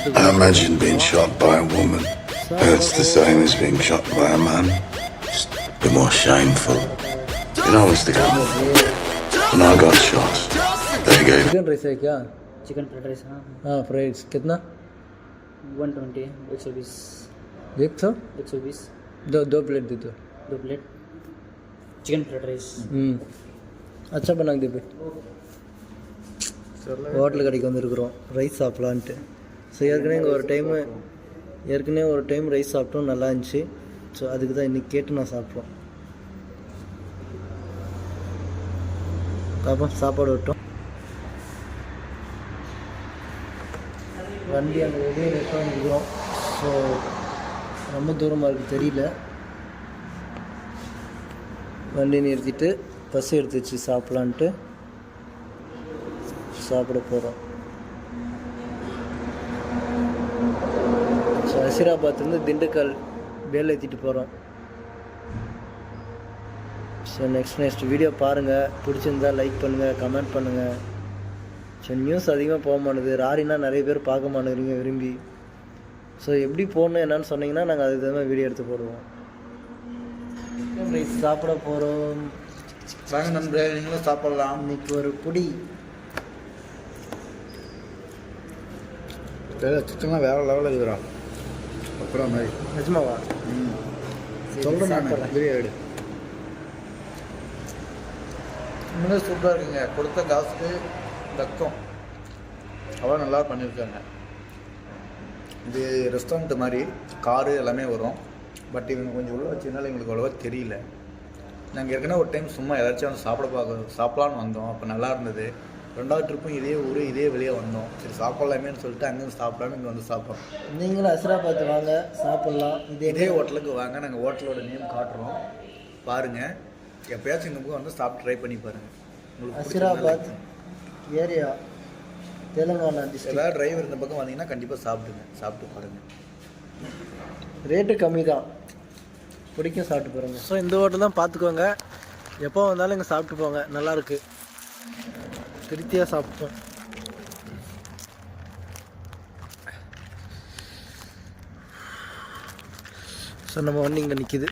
I imagine being shot by a woman hurts the same as being shot by a man. Just a bit more shameful. You know what's the gun? When I got shot, they gave chicken rice है क्या? Chicken fried rice हाँ fried rice कितना? 120 120 120 दो plate दे दो. 2 plate chicken fried rice. अच्छा बना दे पे. Hotel கடைக்கு வந்துருக்குறோம் ரைஸ் சாப்பிட்லான்ட்டு. ஸோ ஏற்கனவே ஒரு டைம் ரைஸ் சாப்பிட்டோம், நல்லா இருந்துச்சு. ஸோ அதுக்கு தான் இன்றைக்கி கேட்டு நான் சாப்பிட்றோம். பார்ப்போம் சாப்பாடு விட்டோம். வண்டி அங்கே வெளியே நிற்கிறோம். ஸோ ரொம்ப தூரமாக இருக்குது தெரியல. வண்டி நிறுத்திட்டு பஸ் எடுத்துச்சு சாப்பிட்லான்ட்டு சாப்பிட போகிறோம். ஸோ அசிராபாத்லேருந்து திண்டுக்கல் பேல் ஏற்றிட்டு போகிறோம். ஸோ நெக்ஸ்ட் வீடியோ பாருங்கள். பிடிச்சிருந்தா லைக் பண்ணுங்கள், கமெண்ட் பண்ணுங்கள். ஸோ நியூஸ் அதிகமாக போக மாட்டேது, ராரினா நிறைய பேர் பார்க்க மாட்டேங்கிறீங்க விரும்பி. ஸோ எப்படி போகணும் என்னன்னு சொன்னீங்கன்னா நாங்கள் அதுக்கு தகுந்த மாதிரி வீடியோ எடுத்து போடுவோம். ரைஸ் சாப்பிட போகிறோம். வாங்க நண்பரே, நீங்களும் சாப்பிட்லாம். இன்னைக்கு ஒரு புடி சிக்கன்லாம் வேறு லெவலில் இருக்கிறோம். அப்புறம் மாதிரி நிஜமாவா சொல்கிறேன் நான் பிரியாணி இன்னும் சூப்பராக இருக்குங்க. கொடுத்த காசுக்கு ரத்தம் அவ்வளோ நல்லா பண்ணியிருக்காங்க. இது ரெஸ்டாரண்ட்டு மாதிரி காரு எல்லாமே வரும். பட் இவங்க கொஞ்சம் உள்ள வச்சதுனால எங்களுக்கு அவ்வளோவா தெரியல. நாங்கள் ஏற்கனவே ஒரு டைம் சும்மா ஏதாச்சும் வந்து சாப்பிட்லான்னு வந்தோம். அப்போ நல்லா இருந்தது. ரெண்டாவது ட்ரிப்பும் இதே ஊர் இதே வெளியே வந்தோம். சரி சாப்பிட்லாமேன்னு சொல்லிட்டு அங்கேருந்து சாப்பிட்லான்னு இங்கே வந்து சாப்பிட்றோம். நீங்களும் அசிராபாத் வாங்க சாப்பிட்லாம். இதே ஹோட்டலுக்கு வாங்க. நாங்கள் ஹோட்டலோட நேம் காட்டுறோம், பாருங்கள். எப்போயாச்சும் இந்த பக்கம் வந்து சாப்பிட்டு ட்ரை பண்ணி பாருங்கள். உங்களுக்கு அசிராபாத் ஏரியா தெலுங்கானா டிஸ்ட்ரிக்ட். ஏதாவது டிரைவர் இந்த பக்கம் வந்தீங்கன்னா கண்டிப்பாக சாப்பிட்டு பாருங்கள். ரேட்டு கம்மி தான், பிடிக்கும் சாப்பிட்டு போகிறோங்க. ஸோ இந்த ஹோட்டல் தான் பார்த்துக்கோங்க. எப்போ வந்தாலும் இங்கே சாப்பிட்டு போங்க, நல்லாயிருக்கு. திருப்தியாக சாப்பிட்டோம். ஸோ நம்ம வண்டி இங்கே நிற்கிது.